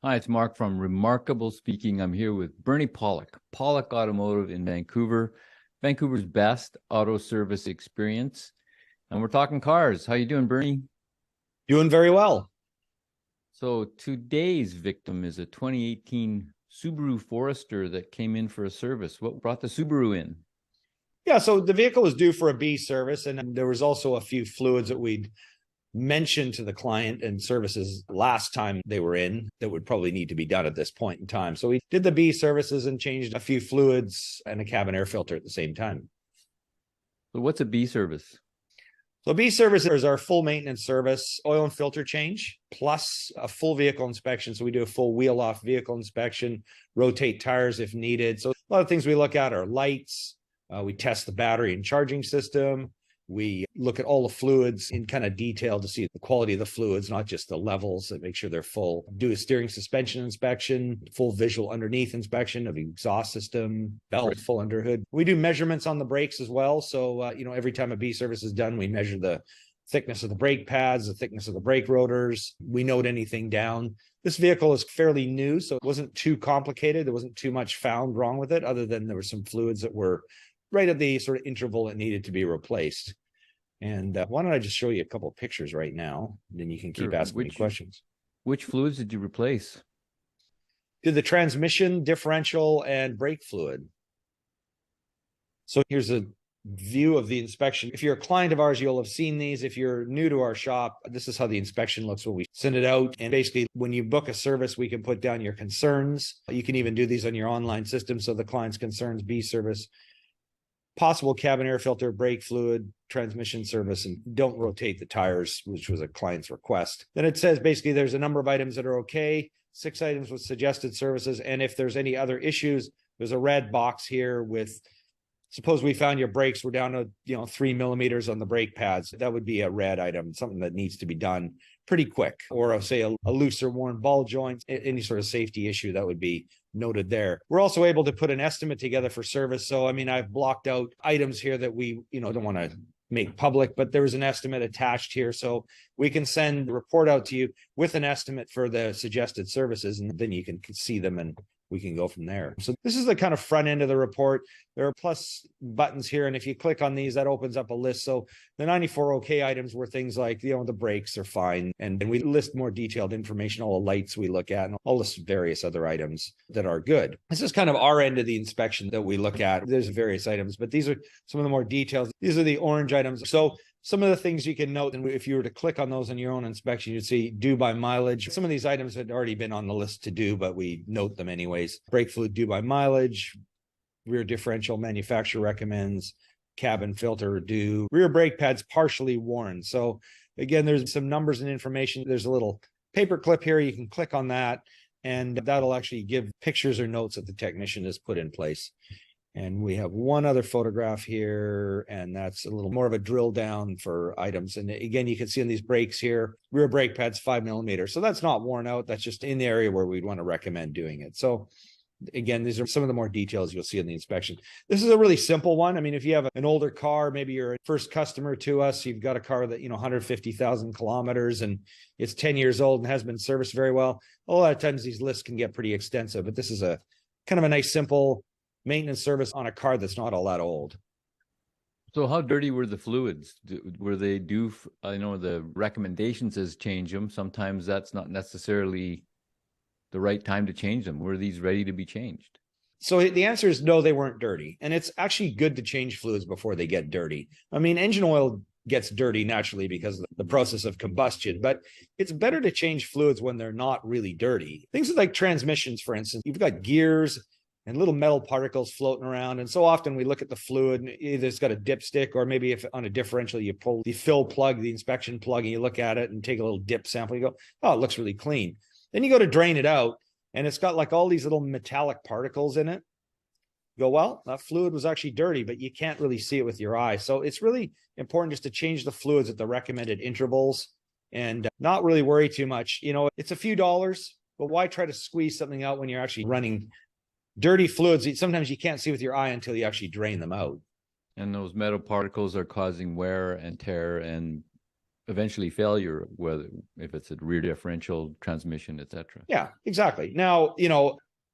Hi, it's Mark from Remarkable Speaking. I'm here with Bernie Pawlik, Pawlik Automotive in Vancouver, Vancouver's best auto service experience. And we're talking cars. How you doing, Bernie? Doing very well. So today's victim is a 2018 Subaru Forester that came in for a service. What brought the Subaru in? Yeah, so the vehicle was due for a B service, and there was also a few fluids that we'd mentioned to the client and services last time they were in that would probably need to be done at this point in time. So we did the B services and changed a few fluids and a cabin air filter at the same time. So what's a B service? So B service is our full maintenance service, oil and filter change, plus a full vehicle inspection. So we do a full wheel off vehicle inspection, rotate tires if needed. So a lot of things we look at are lights. We test the battery and charging system. We look at all the fluids in kind of detail to see the quality of the fluids, not just the levels, and make sure they're full. Do a steering suspension inspection, full visual underneath inspection of the exhaust system, belt, full under hood. We do measurements on the brakes as well. So, every time a B service is done, we measure the thickness of the brake pads, the thickness of the brake rotors. We note anything down. This vehicle is fairly new, so it wasn't too complicated. There wasn't too much found wrong with it, other than there were some fluids that were right at the sort of interval that needed to be replaced. And why don't I just show you a couple of pictures right now, and then you can keep asking me questions. Which fluids did you replace? Did the transmission, differential, and brake fluid. So here's a view of the inspection. If you're a client of ours, you'll have seen these. If you're new to our shop, this is how the inspection looks when we send it out. And basically, when you book a service, we can put down your concerns. You can even do these on your online system. So the client's concerns, B service, possible cabin air filter, brake fluid, transmission service, and don't rotate the tires, which was a client's request. Then it says basically there's a number of items that are okay, 6 items with suggested services. And if there's any other issues, there's a red box here with, suppose we found your brakes were down to 3 millimeters on the brake pads. That would be a red item, something that needs to be done pretty quick. Or I'll say a loose or worn ball joint, any sort of safety issue that would be noted there. We're also able to put an estimate together for service. So, I've blocked out items here that we, don't want to make public, but there was an estimate attached here. So we can send the report out to you with an estimate for the suggested services, and then you can see them and we can go from there. So this is the kind of front end of the report. There are plus buttons here, and if you click on these, that opens up a list. So the 94 okay items were things like, the brakes are fine. And we list more detailed information, all the lights we look at, and all the various other items that are good. This is kind of our end of the inspection that we look at. There's various items, but these are some of the more details. These are the orange items. So some of the things you can note, and if you were to click on those in your own inspection, you'd see due by mileage. Some of these items had already been on the list to do, but we note them anyways. Brake fluid due by mileage, rear differential manufacturer recommends, cabin filter due, rear brake pads partially worn. So again, there's some numbers and information. There's a little paper clip here. You can click on that, and that'll actually give pictures or notes that the technician has put in place. And we have one other photograph here, and that's a little more of a drill down for items. And again, you can see on these brakes here, rear brake pads 5 millimeters. So that's not worn out. That's just in the area where we'd want to recommend doing it. So again, these are some of the more details you'll see in the inspection. This is a really simple one. If you have an older car, maybe you're a first customer to us, you've got a car that, 150,000 kilometers and it's 10 years old and has been serviced very well. A lot of times these lists can get pretty extensive, but this is a kind of a nice, simple maintenance service on a car that's not all that old. So how dirty were the fluids? Were they due? I know the recommendation says change them. Sometimes that's not necessarily the right time to change them. Were these ready to be changed? So the answer is no, they weren't dirty. And it's actually good to change fluids before they get dirty. Engine oil gets dirty naturally because of the process of combustion, but it's better to change fluids when they're not really dirty. Things like transmissions, for instance, you've got gears and little metal particles floating around. And so often we look at the fluid, and either it's got a dipstick, or maybe if on a differential, you pull the fill plug, the inspection plug, and you look at it and take a little dip sample. You go, oh, it looks really clean. Then you go to drain it out, and it's got like all these little metallic particles in it. You go, well, that fluid was actually dirty, but you can't really see it with your eye. So it's really important just to change the fluids at the recommended intervals and not really worry too much. It's a few dollars, but why try to squeeze something out when you're actually running dirty fluids? Sometimes you can't see with your eye until you actually drain them out. And those metal particles are causing wear and tear and eventually failure, whether if it's a rear differential, transmission, etc. Yeah, exactly. Now,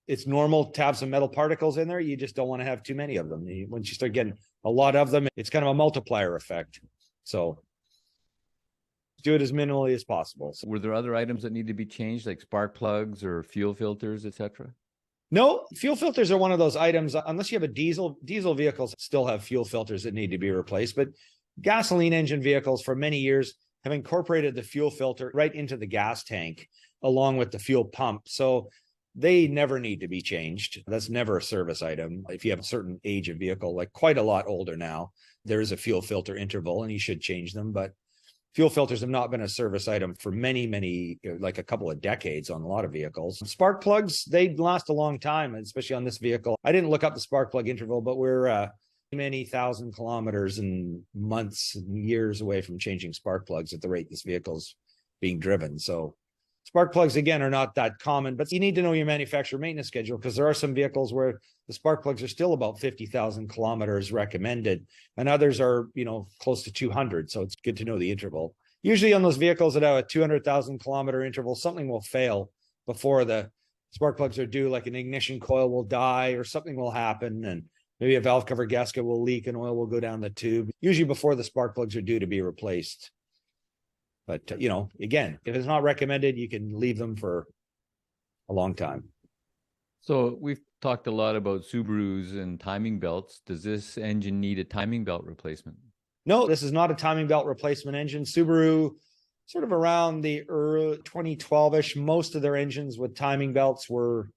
it's normal to have some metal particles in there. You just don't want to have too many of them. Once you start getting a lot of them, it's kind of a multiplier effect. So do it as minimally as possible. So, Were there other items that need to be changed, like spark plugs or fuel filters, etc.? no, fuel filters are one of those items, unless you have a diesel vehicles still have fuel filters that need to be replaced, but gasoline engine vehicles for many years have incorporated the fuel filter right into the gas tank along with the fuel pump. So they never need to be changed. That's never a service item. If you have a certain age of vehicle, like quite a lot older now, there is a fuel filter interval and you should change them. But fuel filters have not been a service item for many, like a couple of decades on a lot of vehicles. Spark plugs, they last a long time, especially on this vehicle. I didn't look up the spark plug interval, but we're many thousand kilometers and months and years away from changing spark plugs at the rate this vehicle's being driven. So spark plugs, again, are not that common, but you need to know your manufacturer maintenance schedule, because there are some vehicles where the spark plugs are still about 50,000 kilometers recommended, and others are, close to 200. So it's good to know the interval. Usually on those vehicles that have a 200,000 kilometer interval, something will fail before the spark plugs are due, like an ignition coil will die or something will happen, and maybe a valve cover gasket will leak and oil will go down the tube, usually before the spark plugs are due to be replaced. But, again, if it's not recommended, you can leave them for a long time. So we've talked a lot about Subarus and timing belts. Does this engine need a timing belt replacement? No, this is not a timing belt replacement engine. Subaru, sort of around the early 2012-ish, most of their engines with timing belts were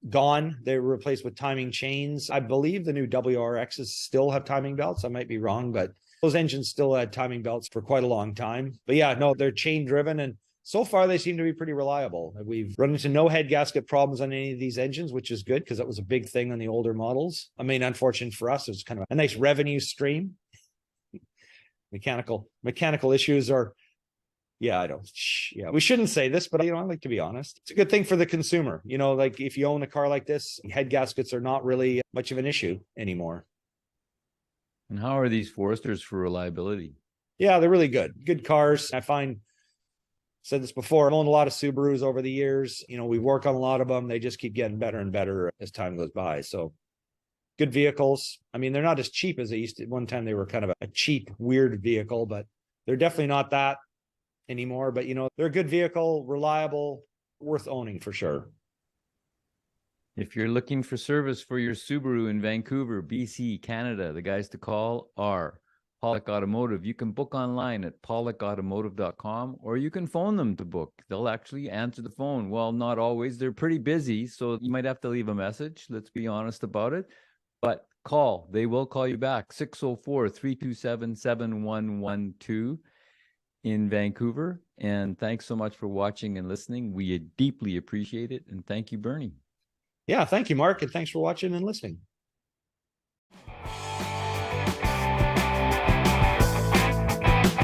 gone. They were replaced with timing chains. I believe the new WRXs still have timing belts. I might be wrong, but those engines still had timing belts for quite a long time. But yeah, no, they're chain driven, and so far they seem to be pretty reliable. We've run into no head gasket problems on any of these engines, which is good because that was a big thing on the older models. I mean, unfortunate for us, it's kind of a nice revenue stream. Mechanical issues are, we shouldn't say this, but I like to be honest. It's a good thing for the consumer. Like if you own a car like this, head gaskets are not really much of an issue anymore. And how are these Foresters for reliability? Yeah, they're really good. Good cars. Said this before, I've owned a lot of Subarus over the years. We work on a lot of them. They just keep getting better and better as time goes by. So good vehicles. I mean, they're not as cheap as they used to. One time they were kind of a cheap, weird vehicle, but they're definitely not that anymore. But, they're a good vehicle, reliable, worth owning for sure. If you're looking for service for your Subaru in Vancouver, BC, Canada, the guys to call are Pawlik Automotive. You can book online at pawlikautomotive.com, or you can phone them to book. They'll actually answer the phone. Well, not always. They're pretty busy, so you might have to leave a message. Let's be honest about it. But call. They will call you back. 604-327-7112 in Vancouver. And thanks so much for watching and listening. We deeply appreciate it. And thank you, Bernie. Yeah, thank you, Mark. And thanks for watching and listening.